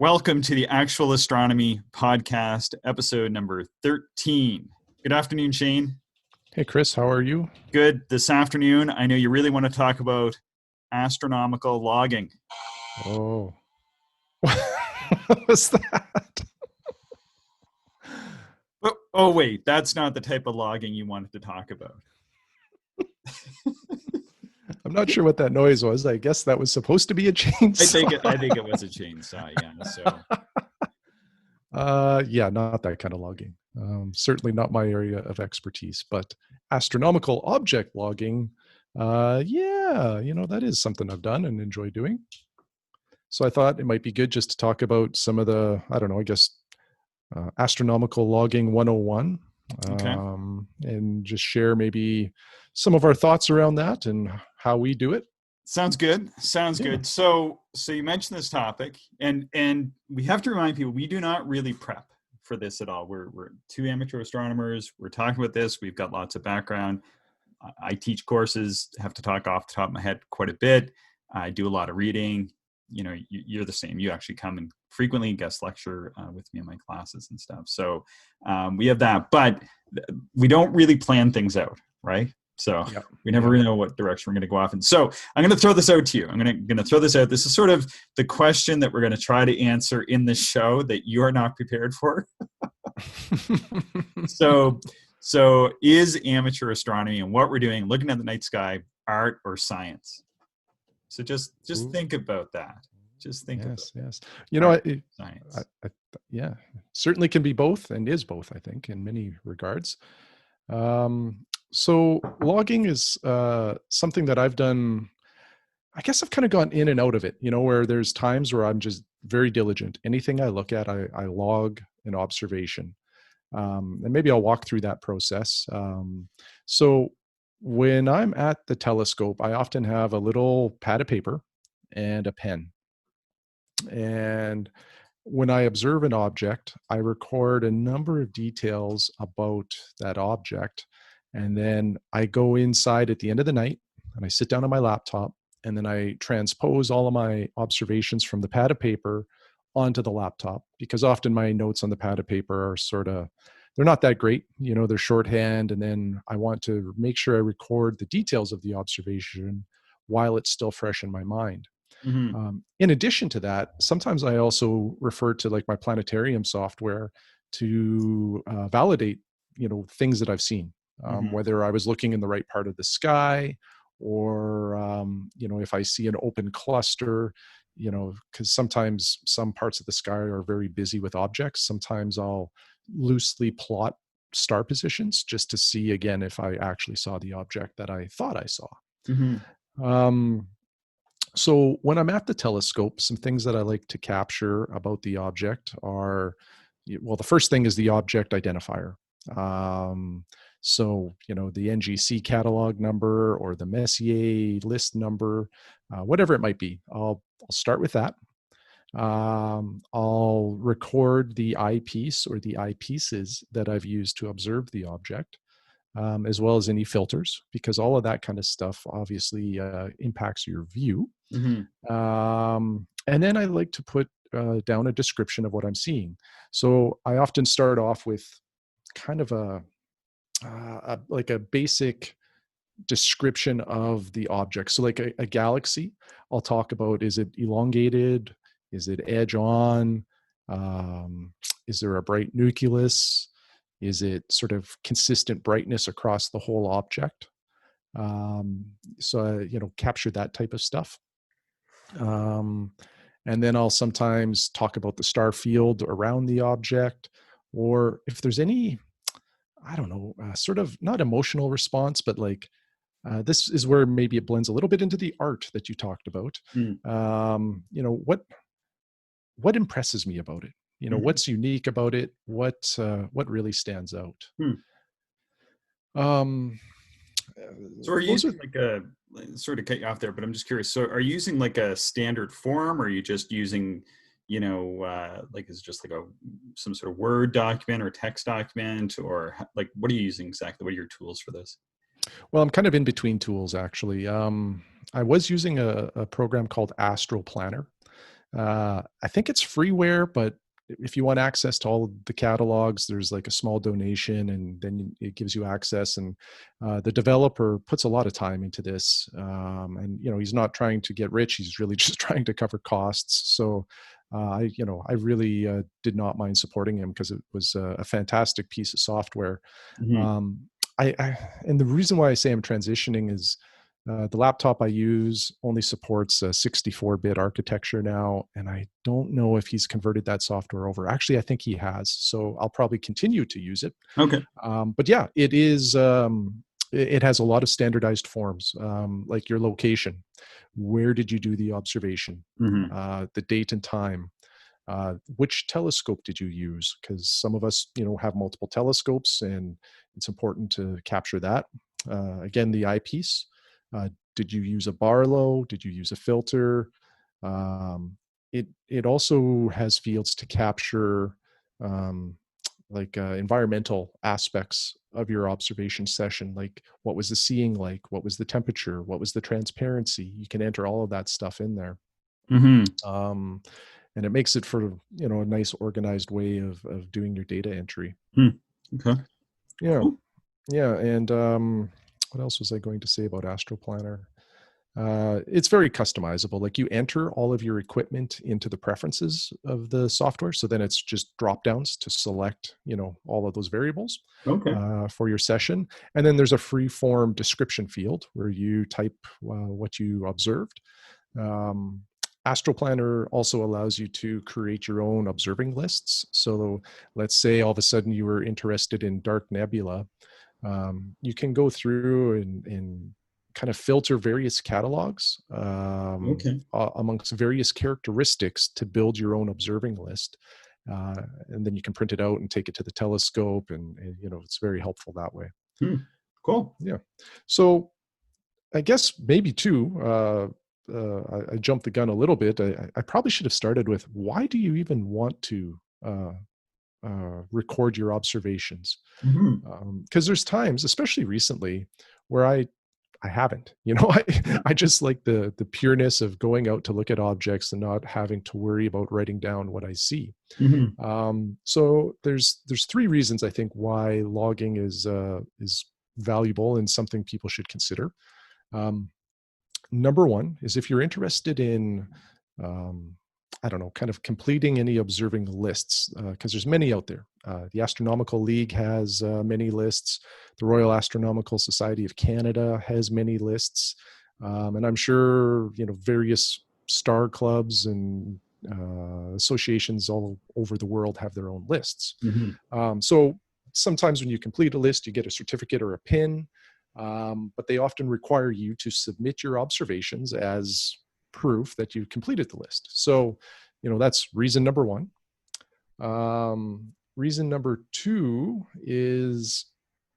Welcome to the Actual Astronomy Podcast, episode number 13. Good afternoon, Shane. Hey, Chris, how are you? Good. This afternoon, I know you really want to talk about astronomical logging. Oh, what was that? Oh, wait, that's not the type of logging you wanted to talk about. I'm not sure what that noise was. I guess that was supposed to be a chainsaw. I think it was a chainsaw, yeah. Yeah, not that kind of logging. Certainly not my area of expertise, but astronomical object logging, that is something I've done and enjoy doing. So I thought it might be good just to talk about some of the, astronomical logging 101. Okay. And just share maybe some of our thoughts around that and how we do it. Sounds good. Good. So you mentioned this topic, and we have to remind people we do not really prep for this at all. We're two amateur astronomers. We're talking about this. We've got lots of background. I teach courses, have to talk off the top of my head quite a bit. I do a lot of reading. You know, you're the same. You actually come and frequently guest lecture with me in my classes and stuff. So we have that, but we don't really plan things out, right? So we never really know what direction we're going to go off in. So I'm going to throw this out to you. I'm going to throw this out. This is sort of the question that we're going to try to answer in this show that you are not prepared for. So is amateur astronomy and what we're doing, looking at the night sky, art or science? So just think about that. Just think about that. Yes. You know, science. Certainly can be both and is both, I think, in many regards. So logging is something that I've done. I guess I've kind of gone in and out of it, where there's times where I'm just very diligent. Anything I look at, I log an observation. And maybe I'll walk through that process. So when I'm at the telescope, I often have a little pad of paper and a pen. And when I observe an object, I record a number of details about that object. And then I go inside at the end of the night and I sit down on my laptop and then I transpose all of my observations from the pad of paper onto the laptop, because often my notes on the pad of paper are they're not that great. They're shorthand. And then I want to make sure I record the details of the observation while it's still fresh in my mind. Mm-hmm. In addition to that, sometimes I also refer to like my planetarium software to validate, things that I've seen. Whether I was looking in the right part of the sky or, if I see an open cluster, because sometimes some parts of the sky are very busy with objects. Sometimes I'll loosely plot star positions just to see again if I actually saw the object that I thought I saw. Mm-hmm. So when I'm at the telescope, some things that I like to capture about the object are, the first thing is the object identifier. So, the NGC catalog number or the Messier list number, whatever it might be, I'll start with that. I'll record the eyepiece or the eyepieces that I've used to observe the object, as well as any filters, because all of that kind of stuff obviously impacts your view. Mm-hmm. And then I like to put down a description of what I'm seeing. So I often start off with kind of a basic description of the object. So like a galaxy, I'll talk about, is it elongated? Is it edge on? Is there a bright nucleus? Is it sort of consistent brightness across the whole object? Capture that type of stuff. And then I'll sometimes talk about the star field around the object, or if there's any, sort of not emotional response, but like this is where maybe it blends a little bit into the art that you talked about. What impresses me about it? Mm-hmm. What's unique about it? What really stands out? So are you using sort of cut you off there, but I'm just curious. So are you using like a standard form, or are you just using, is it just like some sort of Word document or text document, or like, what are you using exactly? What are your tools for this? Well, I'm kind of in between tools, actually. I was using a program called Astro Planner. I think it's freeware, but if you want access to all the catalogs, there's like a small donation, and then it gives you access. And the developer puts a lot of time into this, and he's not trying to get rich; he's really just trying to cover costs. So, I really did not mind supporting him because it was a fantastic piece of software. Hmm. Um, and the reason why I say I'm transitioning is the laptop I use only supports a 64-bit architecture now, and I don't know if he's converted that software over. Actually, I think he has, so I'll probably continue to use it. Okay. But yeah, it is. It has a lot of standardized forms, like your location, where did you do the observation, Hmm. the date and time, which telescope did you use? Because some of us, have multiple telescopes, and it's important to capture that. Again, the eyepiece. Did you use a Barlow? Did you use a filter? It also has fields to capture um, like environmental aspects of your observation session, like what was the seeing like, what was the temperature, what was the transparency. You can enter all of that stuff in there. Hmm. Um, and it makes it for a nice organized way of doing your data entry. Hmm. Okay. Yeah, Cool. yeah. And what else was I going to say about astroplanner? It's very customizable. Like, you enter all of your equipment into the preferences of the software, so then it's just drop downs to select all of those variables Okay. for your session. And then there's a free form description field where you type what you observed. um, Astroplanner also allows you to create your own observing lists. So let's say all of a sudden you were interested in dark nebula. You can go through and kind of filter various catalogs Okay. amongst various characteristics to build your own observing list. And then you can print it out and take it to the telescope, and it's very helpful that way. Hmm. Cool. Yeah. So I guess maybe too, I jumped the gun a little bit. I probably should have started with, why do you even want to record your observations? Hmm. Because there's times, especially recently, where I haven't. I just like the pureness of going out to look at objects and not having to worry about writing down what I see. Hmm. So there's three reasons I think why logging is valuable and something people should consider. Um, Number one is, if you're interested in, um, I don't know, kind of completing any observing lists, because there's many out there. The Astronomical League has many lists. The Royal Astronomical Society of Canada has many lists. And I'm sure, various star clubs and associations all over the world have their own lists. Hmm. So sometimes when you complete a list, you get a certificate or a pin, but they often require you to submit your observations as proof that you completed the list. So, that's reason number one. Reason number two is,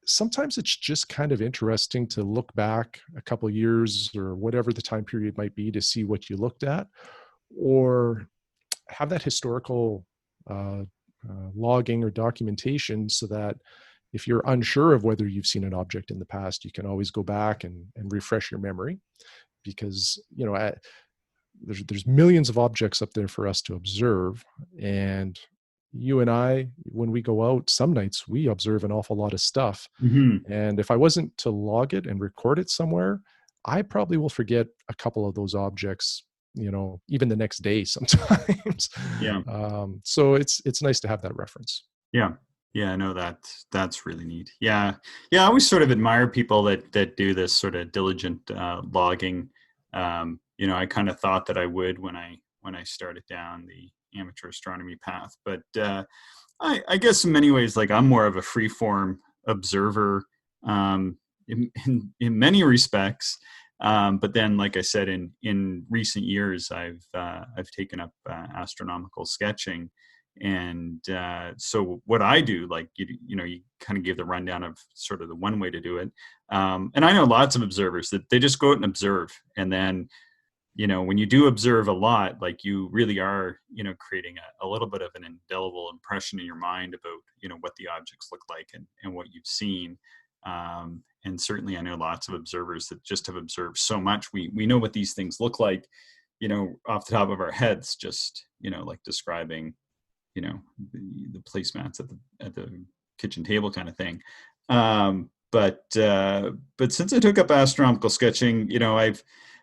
sometimes it's just kind of interesting to look back a couple of years or whatever the time period might be to see what you looked at, or have that historical uh, logging or documentation, so that if you're unsure of whether you've seen an object in the past, you can always go back and refresh your memory. Because there's millions of objects up there for us to observe, and you and I, when we go out, some nights we observe an awful lot of stuff. Hmm. And if I wasn't to log it and record it somewhere, I probably will forget a couple of those objects, even the next day sometimes. Yeah. So it's nice to have that reference. Yeah. Yeah. No, that's really neat. Yeah. Yeah. I always sort of admire people that do this sort of diligent logging. I kind of thought that I would when I started down the amateur astronomy path, but I guess in many ways, like, I'm more of a free form observer, in many respects. But then, like I said, in recent years, I've taken up astronomical sketching. And so what I do, like, you kind of give the rundown of sort of the one way to do it. And I know lots of observers that they just go out and observe. And then, when you do observe a lot, like, you really are, creating a little bit of an indelible impression in your mind about, what the objects look like, and what you've seen. And certainly I know lots of observers that just have observed so much. We know what these things look like. off the top of our heads, just, like describing, the placemats at the kitchen table kind of thing. But since I took up astronomical sketching,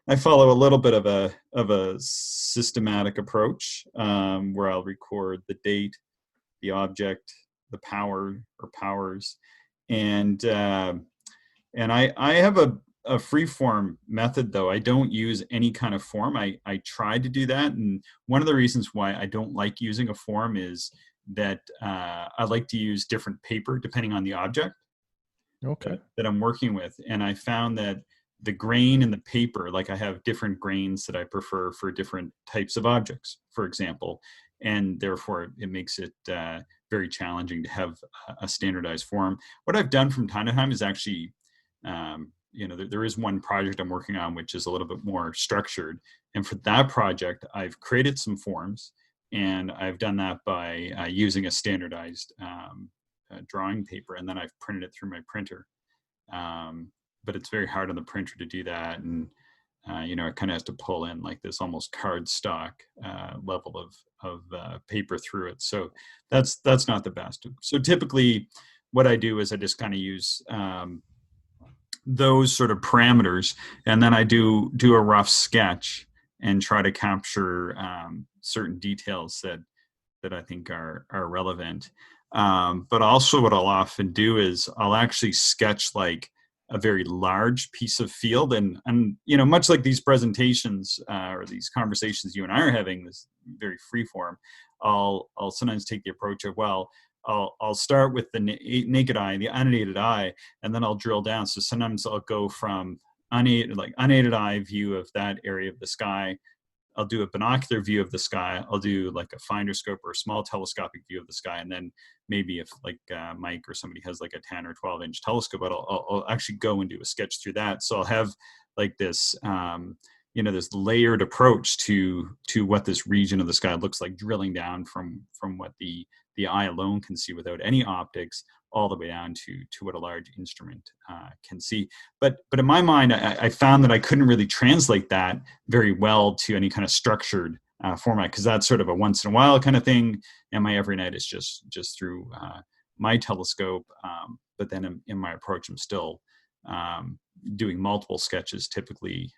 I follow a little bit of a systematic approach, where I'll record the date, the object, the power or powers, and I have a free form method, though. I don't use any kind of form. I try to do that, and one of the reasons why I don't like using a form is that I like to use different paper depending on the object that I'm working with. And I found that the grain in the paper, like I have different grains that I prefer for different types of objects, for example, and therefore it makes it very challenging to have a standardized form. What I've done from time to time is actually, there is one project I'm working on which is a little bit more structured, and for that project I've created some forms, and I've done that by using a standardized drawing paper, and then I've printed it through my printer. But it's very hard on the printer to do that, and it kind of has to pull in like this almost cardstock level of paper through it. So that's not the best. So typically, what I do is I just kind of use those sort of parameters, and then I do a rough sketch and try to capture certain details that I think are relevant. But also what I'll often do is I'll actually sketch like a very large piece of field, and much like these presentations or these conversations you and I are having, this very free form, I'll sometimes take the approach of, well, I'll start with the naked eye, the unaided eye, and then I'll drill down. So sometimes I'll go from unaided eye view of that area of the sky. I'll do a binocular view of the sky. I'll do like a finder scope or a small telescopic view of the sky. And then maybe if like Mike or somebody has like a 10 or 12 inch telescope, I'll actually go and do a sketch through that. So I'll have like this, this layered approach to what this region of the sky looks like, drilling down from what the eye alone can see without any optics, all the way down to what a large instrument can see. But in my mind, I found that I couldn't really translate that very well to any kind of structured format, because that's sort of a once in a while kind of thing, and my every night is just through my telescope. But then in my approach, I'm still doing multiple sketches typically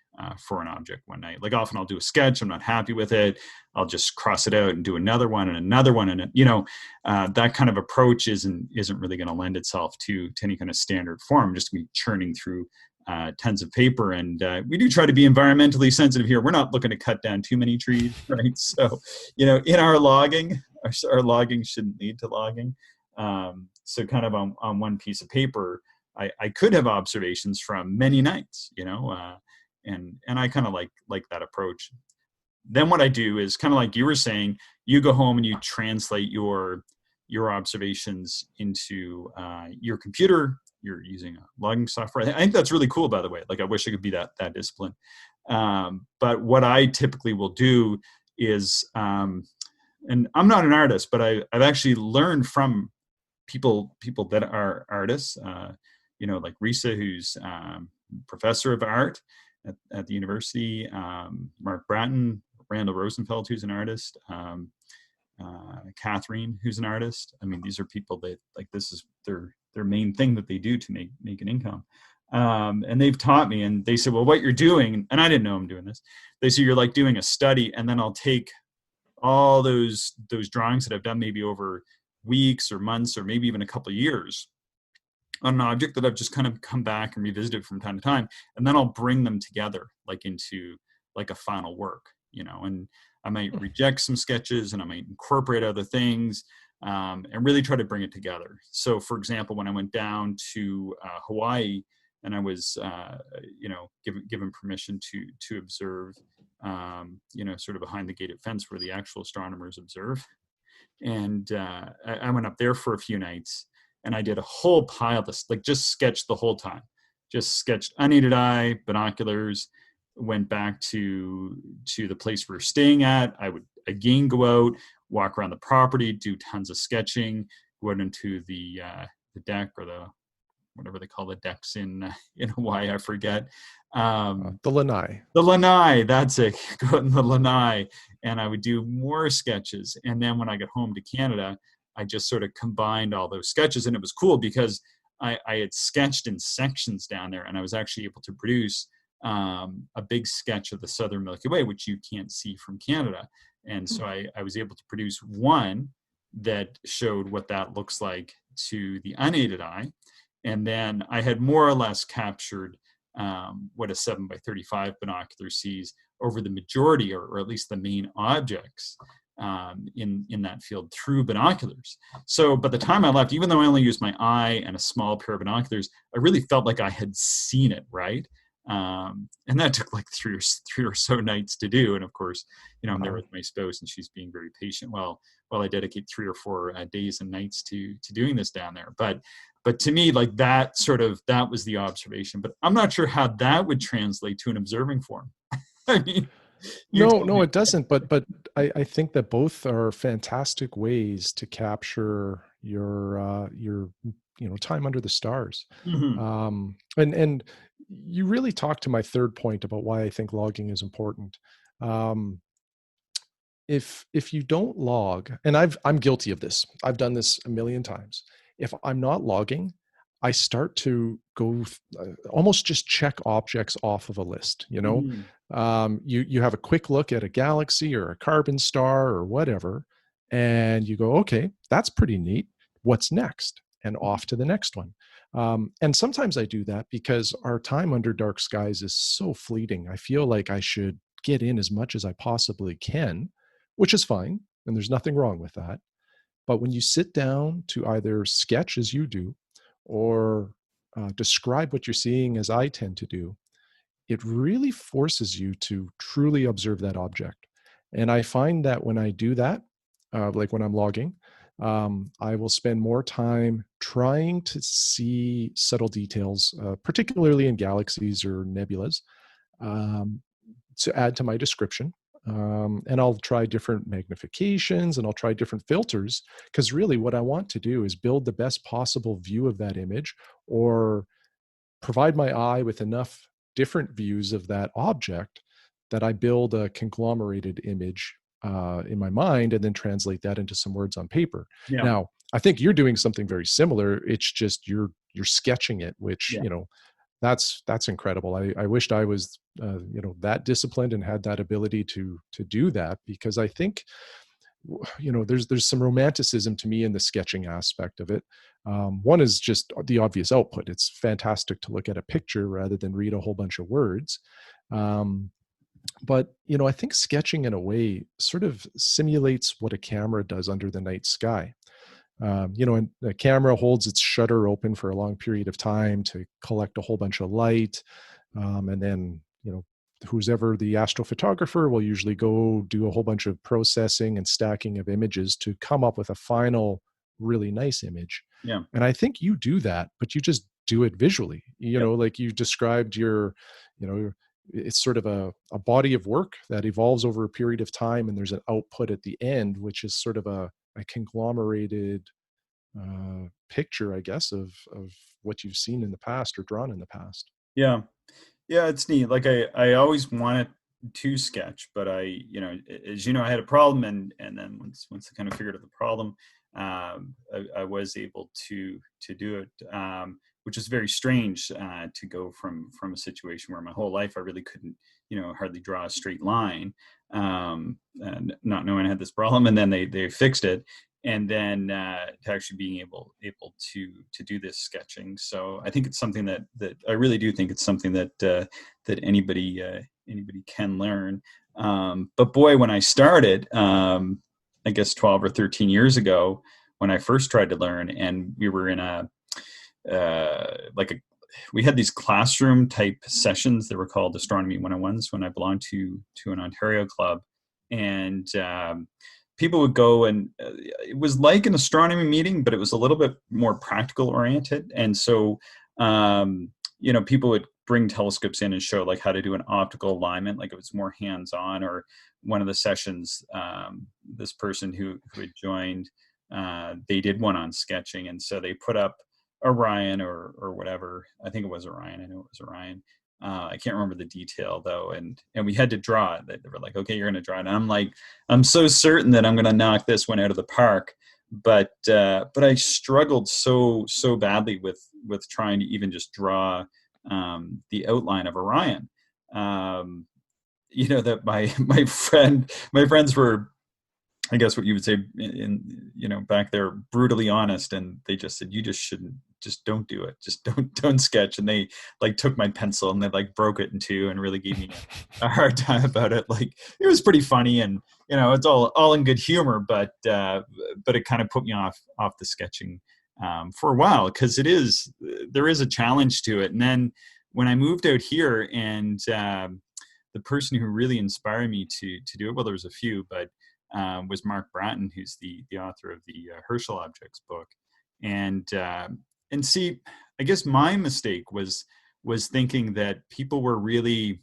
for an object one night. Like often I'll do a sketch, I'm not happy with it, I'll just cross it out and do another one and another one, and that kind of approach isn't really going to lend itself to any kind of standard form. Just be churning through tons of paper, and we do try to be environmentally sensitive here. We're not looking to cut down too many trees, right? So in our logging, our logging shouldn't lead to logging. So kind of on one piece of paper, I could have observations from many nights, and I kind of like that approach. Then what I do is kind of like you were saying, you go home and you translate your observations into your computer. You're using a logging software. I think that's really cool, by the way. Like I wish I could be that disciplined. But what I typically will do is, and I'm not an artist, but I've actually learned from people that are artists. Like Risa, who's professor of art at the university, Mark Bratton, Randall Rosenfeld, who's an artist, Catherine, who's an artist. I mean, these are people that like this is their main thing that they do to make an income. And they've taught me, and they said, well, what you're doing, and I didn't know I'm doing this. They say you're like doing a study, and then I'll take all those drawings that I've done maybe over weeks or months or maybe even a couple of years on an object that I've just kind of come back and revisited from time to time, and then I'll bring them together like into like a final work, and I might reject some sketches and I might incorporate other things, and really try to bring it together. So for example, when I went down to Hawaii and I was given permission to observe sort of behind the gated fence where the actual astronomers observe, and I went up there for a few nights, and I did a whole pile of this, like just sketched the whole time, just sketched unaided eye, binoculars, went back to the place we were staying at. I would again go out, walk around the property, do tons of sketching, go out into the deck or whatever they call the decks in Hawaii, I forget. The lanai. The lanai, that's it. Go in the lanai, and I would do more sketches. And then when I got home to Canada, I just sort of combined all those sketches, and it was cool because I had sketched in sections down there, and I was actually able to produce a big sketch of the Southern Milky Way, which you can't see from Canada. And so I was able to produce one that showed what that looks like to the unaided eye. And then I had more or less captured what a 7x35 binocular sees over the majority, or at least the main objects in that field through binoculars. So by the time I left, even though I only used my eye and a small pair of binoculars, I really felt like I had seen it, right? And that took like three or so nights to do. And of course, I'm there with my spouse, and she's being very patient while I dedicate 3 or 4 days and nights to doing this down there. But to me, like that was the observation. But I'm not sure how that would translate to an observing form. I mean, No, it doesn't. But I think that both are fantastic ways to capture your time under the stars. Mm-hmm. And you really talked to my third point about why I think logging is important. If you don't log, and I'm guilty of this, I've done this a million times. If I'm not logging, I start to go almost just check objects off of a list. Mm-hmm. You have a quick look at a galaxy or a carbon star or whatever, and you go, okay, that's pretty neat. What's next? And off to the next one. And sometimes I do that because our time under dark skies is so fleeting. I feel like I should get in as much as I possibly can, which is fine, and there's nothing wrong with that. But when you sit down to either sketch as you do or describe what you're seeing as I tend to do, it really forces you to truly observe that object. And I find that when I do that, like when I'm logging, I will spend more time trying to see subtle details, particularly in galaxies or nebulas, um, to add to my description. And I'll try different magnifications and I'll try different filters, because really what I want to do is build the best possible view of that image, or provide my eye with enough different views of that object that I build a conglomerated image in my mind and then translate that into some words on paper. Yeah. Now, I think you're doing something very similar. It's just you're sketching it, which, Yeah. That's incredible. I wished I was that disciplined and had that ability to do that, because I think there's some romanticism to me in the sketching aspect of it. One is just the obvious output. It's fantastic to look at a picture rather than read a whole bunch of words. But I think sketching in a way sort of simulates what a camera does under the night sky. And the camera holds its shutter open for a long period of time to collect a whole bunch of light. And then, who's ever the astrophotographer will usually go do a whole bunch of processing and stacking of images to come up with a final really nice image. Yeah. And I think you do that, but you just do it visually. Yep. Like you described it's sort of a body of work that evolves over a period of time, and there's an output at the end, which is sort of a conglomerated picture, I guess, of what you've seen in the past or drawn in the past. Yeah. Yeah, it's neat. Like I always wanted to sketch, but as I had a problem, and then once I kind of figured out the problem, I was able to do it, which is very strange to go from a situation where my whole life I really couldn't, hardly draw a straight line, and not knowing I had this problem, and then they fixed it, and then to actually being able to do this sketching. So I think it's something that I really do think it's something that anybody can learn. But boy, when I started, I guess 12 or 13 years ago, when I first tried to learn, and we were in we had these classroom type sessions that were called Astronomy 101s when I belonged to an Ontario club, and people would go, and it was like an astronomy meeting, but it was a little bit more practical oriented. And so, people would bring telescopes in and show like how to do an optical alignment, like it was more hands-on. Or one of the sessions, this person who had joined, they did one on sketching. And so they put up Orion or whatever. I think it was Orion. I know it was Orion. I can't remember the detail though, and we had to draw it. They were like, "Okay, you're going to draw it." And I'm like, I'm so certain that I'm going to knock this one out of the park, but I struggled so badly with trying to even just draw the outline of Orion. Um, that my friends were, I guess what you would say back there, brutally honest, and they just said, you just shouldn't, just don't do it, just don't sketch. And they like took my pencil and they like broke it in two and really gave me a hard time about it. Like it was pretty funny, and it's all in good humor, but it kind of put me off the sketching for a while, because there is a challenge to it. And then when I moved out here, and the person who really inspired me to do it, well, there was a few, but was Mark Bratton, who's the author of the Herschel Objects book. And see, I guess my mistake was thinking that people were really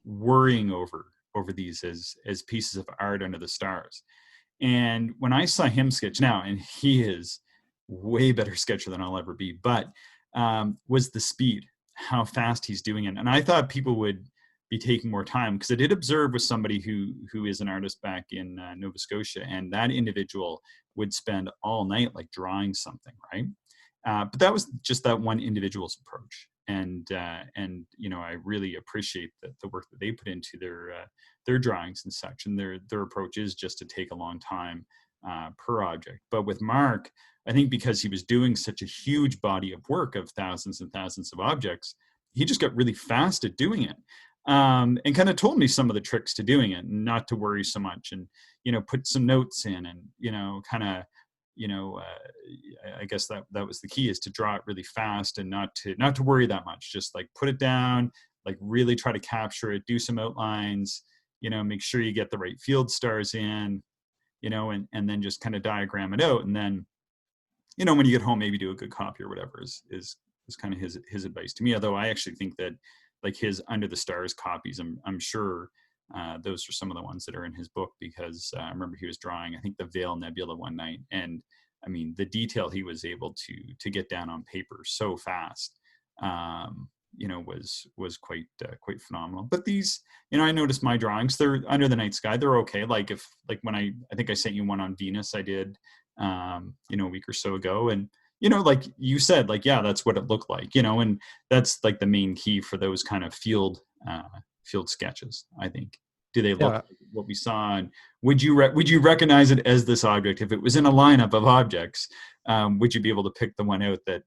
worrying over these as pieces of art under the stars. And when I saw him sketch now, and he is way better sketcher than I'll ever be, but was the speed, how fast he's doing it. And I thought people would be taking more time, because I did observe with somebody who is an artist back in Nova Scotia, and that individual would spend all night like drawing something, right? But that was just that one individual's approach, and I really appreciate the work that they put into their drawings and such, and their approach is just to take a long time per object. But with Mark, I think because he was doing such a huge body of work of thousands and thousands of objects, he just got really fast at doing it. And kind of told me some of the tricks to doing it, and not to worry so much, and put some notes in, and kind of I guess that was the key, is to draw it really fast and not to worry that much. Just like put it down, like really try to capture it, do some outlines, make sure you get the right field stars in, and then just kind of diagram it out. And then when you get home, maybe do a good copy or whatever is kind of his advice to me. Although I actually think that like his Under the Stars copies, I'm sure those are some of the ones that are in his book, because I remember he was drawing, I think, the Veil Nebula one night, and I mean the detail he was able to get down on paper so fast, was quite phenomenal. But these, I noticed my drawings, they're under the night sky, they're okay. Like when I think I sent you one on Venus, I did a week or so ago, and like you said, like, yeah, that's what it looked like, and that's like the main key for those kind of field sketches, I think. Do they look like what we saw? And would you recognize it as this object? If it was in a lineup of objects, would you be able to pick the one out that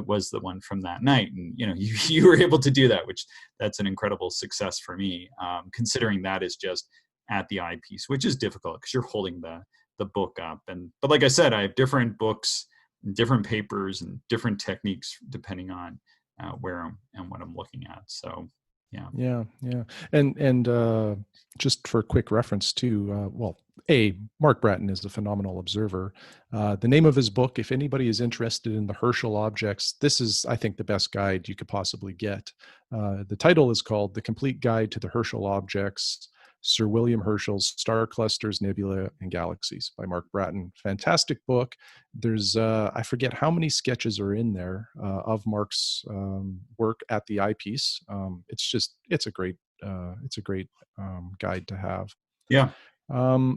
was the one from that night? And, you were able to do that, which that's an incredible success for me, considering that is just at the eyepiece, which is difficult because you're holding the book up. But like I said, I have different books, different papers, and different techniques depending on where and what I'm looking at. So yeah. And just for quick reference too, Mark Bratton is a phenomenal observer. The name of his book, if anybody is interested in the Herschel objects, this is, I think, the best guide you could possibly get. The title is called The Complete Guide to the Herschel Objects, Sir William Herschel's Star Clusters, Nebula, and Galaxies, by Mark Bratton. Fantastic book. There's, I forget how many sketches are in there of Mark's work at the eyepiece. It's a great guide to have. Yeah.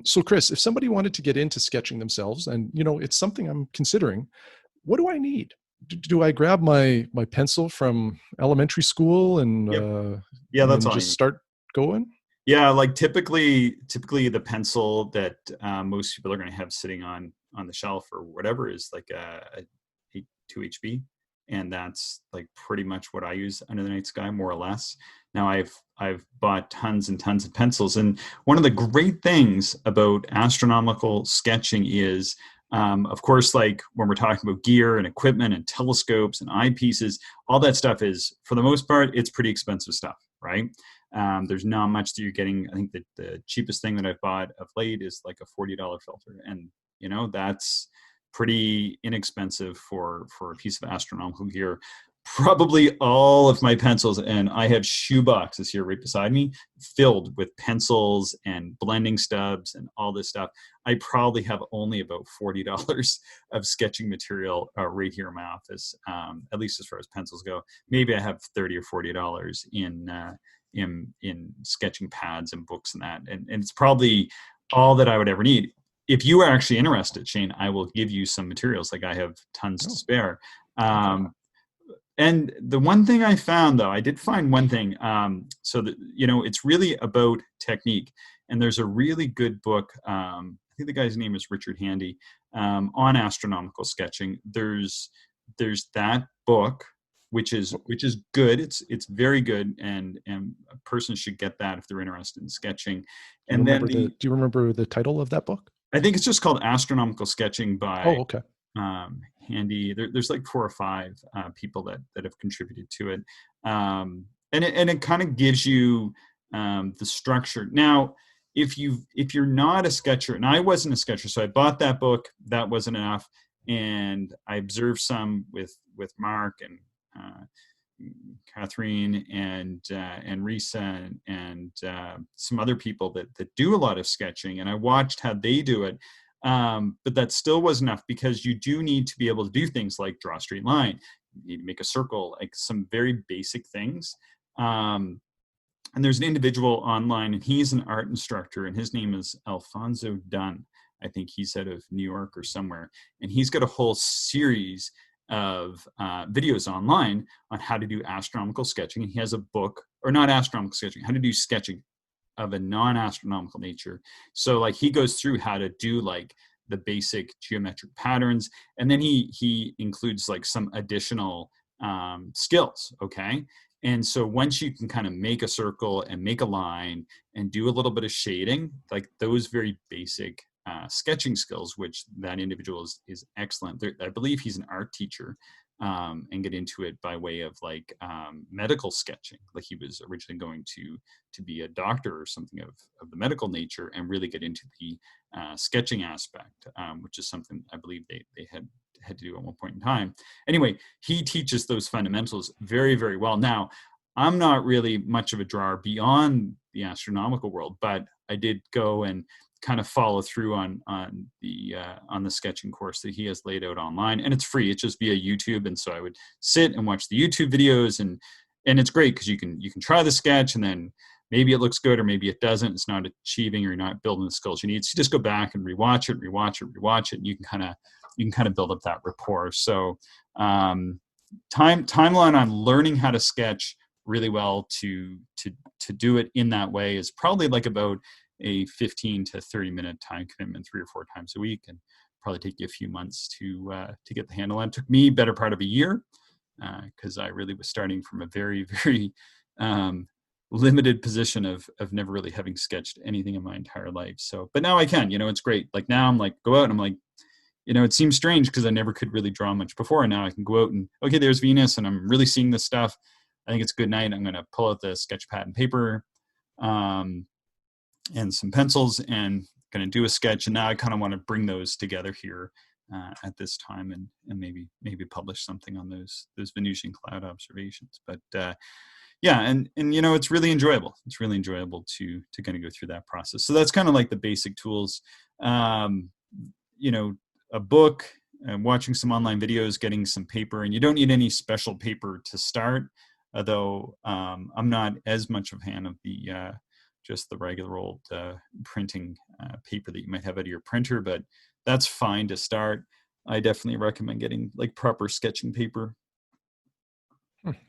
So Chris, if somebody wanted to get into sketching themselves, and it's something I'm considering, what do I need? Do I grab my pencil from elementary school and that's and just start going? Yeah, like typically the pencil that most people are going to have sitting on the shelf or whatever is like a 2HB, and that's like pretty much what I use under the night sky, more or less. Now I've bought tons and tons of pencils, and one of the great things about astronomical sketching is, of course, like when we're talking about gear and equipment and telescopes and eyepieces, all that stuff is, for the most part, it's pretty expensive stuff, right? There's not much that you're getting. I think that the cheapest thing that I've bought of late is like a $40 filter, and that's pretty inexpensive for a piece of astronomical gear. probably all of my pencils, and I have shoe boxes here right beside me filled with pencils and blending stubs and all this stuff. I probably have only about $40 of sketching material right here in my office, at least as far as pencils go. Maybe I have $30 or $40 in sketching pads and books and that, and it's probably all that I would ever need. If you are actually interested, Shane, I will give you some materials. Like I have tons to spare. And the one thing I found, though, I did find one thing. So that, it's really about technique. And there's a really good book. I think the guy's name is Richard Handy, on astronomical sketching. There's that book, which is good. It's very good, and a person should get that if they're interested in sketching. And then do you remember the title of that book? I think it's just called Astronomical Sketching by Handy. There's like 4 or 5 people that have contributed to it, and it kind of gives you the structure. Now, if you're not a sketcher, and I wasn't a sketcher, so I bought that book. That wasn't enough, and I observed some with Mark and Catherine and Risa and some other people that do a lot of sketching, and I watched how they do it. But that still wasn't enough, because you do need to be able to do things like draw a straight line, you need to make a circle, like some very basic things. And there's an individual online, and he's an art instructor, and his name is Alfonso Dunn. I think he's out of New York or somewhere, and he's got a whole series of videos online on how to do astronomical sketching. And he has a book, or not astronomical sketching, how to do sketching of a non-astronomical nature. So like he goes through how to do like the basic geometric patterns, and then he includes like some additional skills. Okay. And so once you can kind of make a circle and make a line and do a little bit of shading, like those very basic sketching skills, which that individual is excellent. I believe he's an art teacher, and get into it by way of like medical sketching. Like he was originally going to be a doctor or something of the medical nature, and really get into the sketching aspect, which is something I believe they had to do at one point in time. Anyway, he teaches those fundamentals very, very well. Now, I'm not really much of a drawer beyond the astronomical world, but I did go and kind of follow through on the sketching course that he has laid out online, and it's free. It's just via YouTube, and so I would sit and watch the YouTube videos, and it's great because you can try the sketch, and then maybe it looks good or maybe it doesn't. It's not achieving, or you're not building the skills you need. So you just go back and rewatch it, and you can kind of build up that rapport. So timeline on learning how to sketch really well to do it in that way is probably like about a 15 to 30 minute time commitment 3 or 4 times a week, and probably take you a few months to get the handle on. It took me better part of a year, because I really was starting from a very, very limited position of never really having sketched anything in my entire life. So, but now I can, it's great. Like now I'm like, go out and I'm like, it seems strange because I never could really draw much before. And now I can go out and, okay, there's Venus, and I'm really seeing this stuff. I think it's a good night. I'm going to pull out the sketch pad and paper, and some pencils, and going to do a sketch. And now I kind of want to bring those together here at this time, and maybe publish something on those Venusian cloud observations. But yeah, and it's really enjoyable. It's really enjoyable to kind of go through that process. So that's kind of like the basic tools. A book, watching some online videos, getting some paper, and you don't need any special paper to start. Although I'm not as much of a fan of the just the regular old printing paper that you might have out of your printer, but that's fine to start. I definitely recommend getting like proper sketching paper.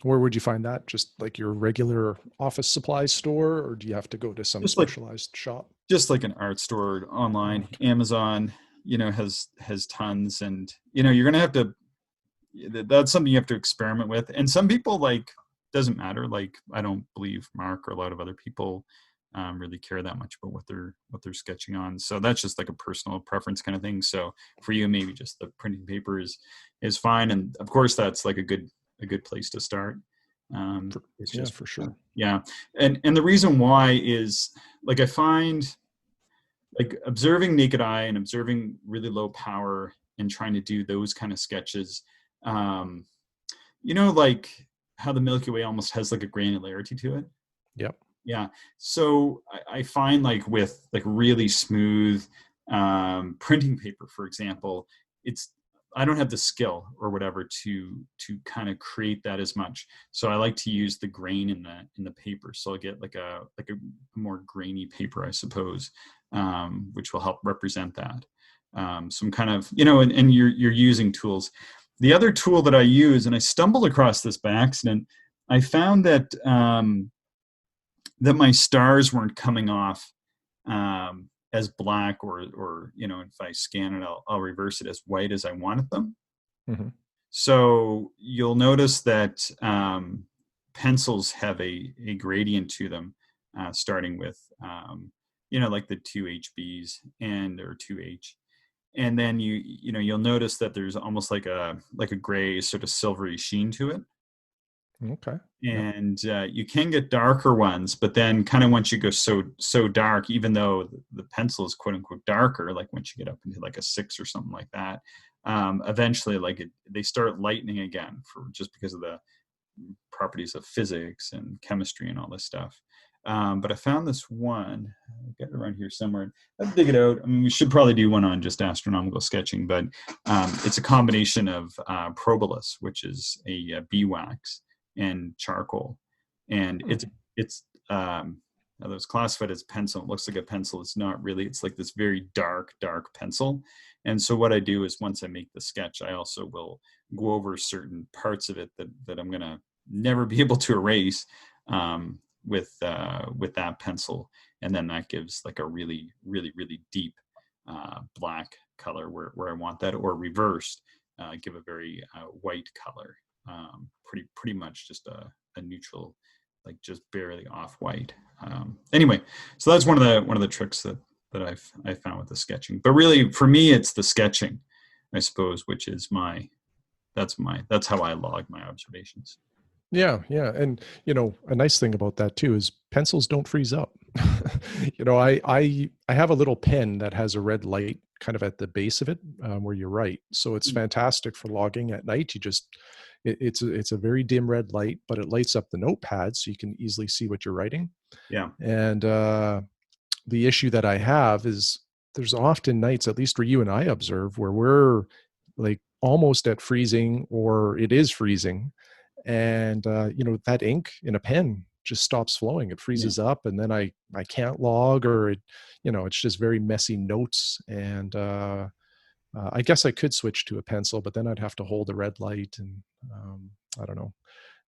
Where would you find that? Just like your regular office supply store, or do you have to go to some specialized shop? Just like an art store online. Okay. Amazon, has tons, and you're gonna have to. That's something you have to experiment with, and some people like doesn't matter. Like I don't believe Mark or a lot of other people really care that much about what they're sketching on. So that's just like a personal preference kind of thing. So for you, maybe just the printing paper is fine, and of course that's like a good place to start. It's just for sure. Yeah, and the reason why is like I find like observing naked eye and observing really low power and trying to do those kind of sketches. like how the Milky Way almost has like a granularity to it. Yep. Yeah. So I find like with like really smooth printing paper, for example, it's I don't have the skill or whatever to kind of create that as much. So I like to use the grain in the paper. So I'll get like a more grainy paper, I suppose, which will help represent that. Some kind of, and you're using tools. The other tool that I use, and I stumbled across this by accident, I found that that my stars weren't coming off as black, or if I scan it, I'll reverse it as white as I wanted them. Mm-hmm. So you'll notice that pencils have a gradient to them, starting with like the 2HBs or 2H. And then you'll notice that there's almost like a gray sort of silvery sheen to it. Okay. Yep. And you can get darker ones, but then kind of once you go so dark, even though the pencil is quote unquote darker, like once you get up into like a 6 or something like that, eventually they start lightening again, for just because of the properties of physics and chemistry and all this stuff. But I found this one, I've got it around here somewhere. I'll dig it out. I mean, we should probably do one on just astronomical sketching, but it's a combination of Probolus, which is a beeswax, and charcoal. And it's although it's classified as pencil, it looks like a pencil. It's not really. It's like this very dark pencil. And so what I do is, once I make the sketch, I also will go over certain parts of it that I'm going to never be able to erase with that pencil. And then that gives like a really, really, really deep black color where I want that, or reversed, give a very white color. Pretty much just a neutral, like just barely off white. Anyway, so that's one of the tricks that I've found with the sketching. But really, for me, it's the sketching, I suppose, which is that's how I log my observations. Yeah, yeah, and a nice thing about that too is pencils don't freeze up. I have a little pen that has a red light kind of at the base of it, where you write. So it's fantastic for logging at night. It's a very dim red light, but it lights up the notepad so you can easily see what you're writing. Yeah. And the issue that I have is there's often nights, at least where you and I observe, where we're like almost at freezing, or it is freezing. And that ink in a pen just stops flowing. It freezes up, and then I can't log, or it's just very messy notes. And I guess I could switch to a pencil, but then I'd have to hold a red light, and I don't know.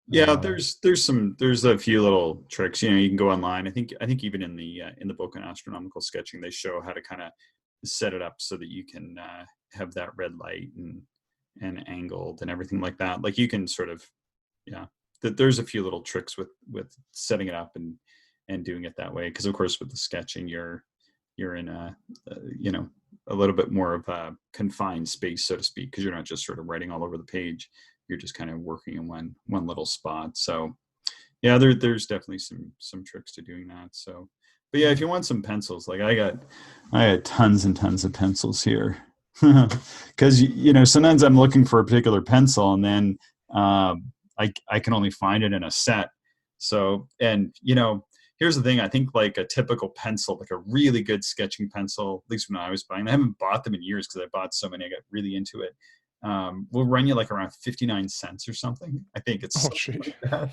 Yeah, there's a few little tricks. You can go online. I think even in the book on astronomical sketching, they show how to kind of set it up so that you can have that red light and angled and everything like that. Like you can sort of, there's a few little tricks with setting it up and doing it that way. Because of course with the sketching, you're in a little bit more of a confined space, so to speak, because you're not just sort of writing all over the page. You're just kind of working in one little spot. So yeah, there's definitely some tricks to doing that. So, but yeah, if you want some pencils, like I got tons and tons of pencils here. Because sometimes I'm looking for a particular pencil, and then I can only find it in a set. So, and here's the thing, I think like a typical pencil, like a really good sketching pencil, at least when I was buying, I haven't bought them in years because I bought so many, I got really into it. Will run you like around 59 cents or something. I think it's like that.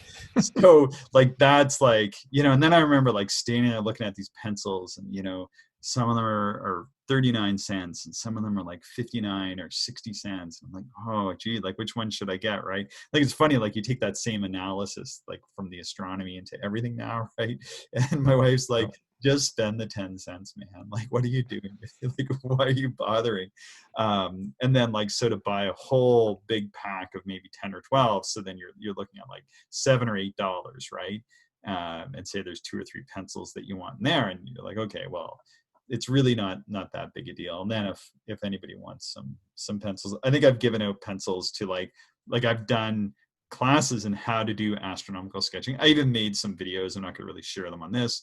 So like that's like, and then I remember like standing there looking at these pencils, and some of them are 39 cents, and some of them are like 59 or 60 cents. I'm like, oh gee, like which one should I get, right? Like it's funny, like you take that same analysis like from the astronomy into everything now, right? And my wife's like, just spend the 10 cents, man. Like, what are you doing? Like, why are you bothering? And then like, so to buy a whole big pack of maybe 10 or 12. So then you're looking at like $7 or $8, right? And say there's 2 or 3 pencils that you want in there. And you're like, okay, well, it's really not that big a deal. And then if anybody wants some pencils, I think I've given out pencils to like I've done classes in how to do astronomical sketching. I even made some videos. I'm not going to really share them on this,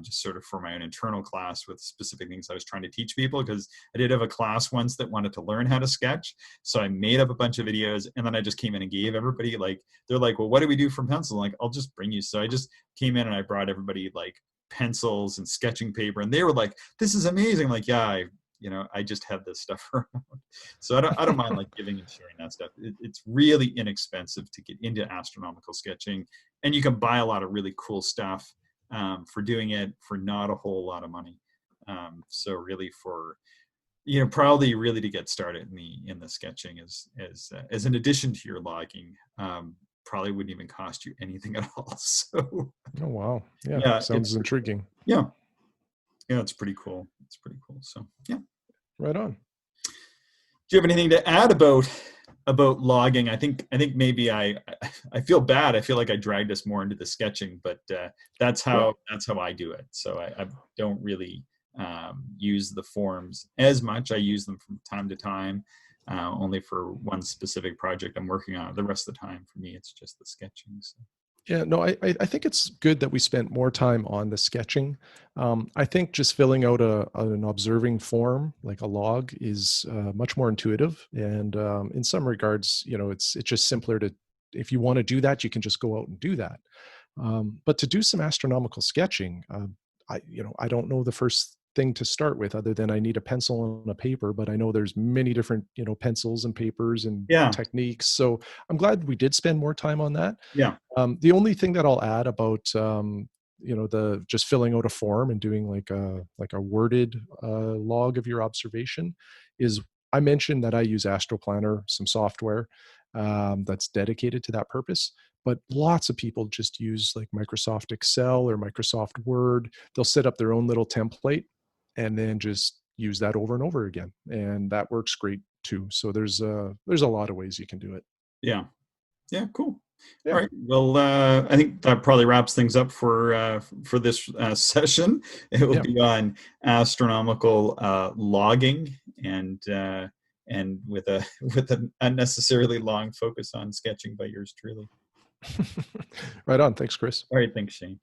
just sort of for my own internal class with specific things I was trying to teach people, because I did have a class once that wanted to learn how to sketch. So I made up a bunch of videos, and then I just came in and gave everybody, like, they're like, well, what do we do from pencil? I'm like, I'll just bring you. So I just came in and I brought everybody like pencils and sketching paper, and they were like, this is amazing. I'm like, yeah, I just have this stuff around. So I don't mind like giving and sharing that stuff. It's really inexpensive to get into astronomical sketching, and you can buy a lot of really cool stuff for doing it for not a whole lot of money. So really for, probably really to get started in the sketching as an addition to your logging, probably wouldn't even cost you anything at all. So Oh, wow. Yeah. yeah, Sounds intriguing. yeah, it's pretty cool. It's pretty cool. So yeah. Right on. Do you have anything to add about logging? I think maybe I feel bad. I feel like I dragged us more into the sketching, but that's how I do it. So I don't really use the forms as much. I use them from time to time, only for one specific project I'm working on. The rest of the time, for me, it's just the sketching. So. Yeah, no, I think it's good that we spent more time on the sketching. I think just filling out an observing form, like a log, is much more intuitive. And in some regards, it's just simpler to, if you want to do that, you can just go out and do that. But to do some astronomical sketching, I don't know the first thing to start with, other than I need a pencil and a paper, but I know there's many different, pencils and papers and techniques. So I'm glad we did spend more time on that. Yeah. The only thing that I'll add about, the just filling out a form and doing like a worded log of your observation is, I mentioned that I use AstroPlanner, some software that's dedicated to that purpose. But lots of people just use like Microsoft Excel or Microsoft Word. They'll set up their own little template and then just use that over and over again. And that works great too. So there's a lot of ways you can do it. Yeah. Yeah. Cool. Yeah. All right. Well, I think that probably wraps things up for this session. It will be on astronomical logging, and with an unnecessarily long focus on sketching by yours truly. Right on. Thanks, Chris. All right. Thanks, Shane.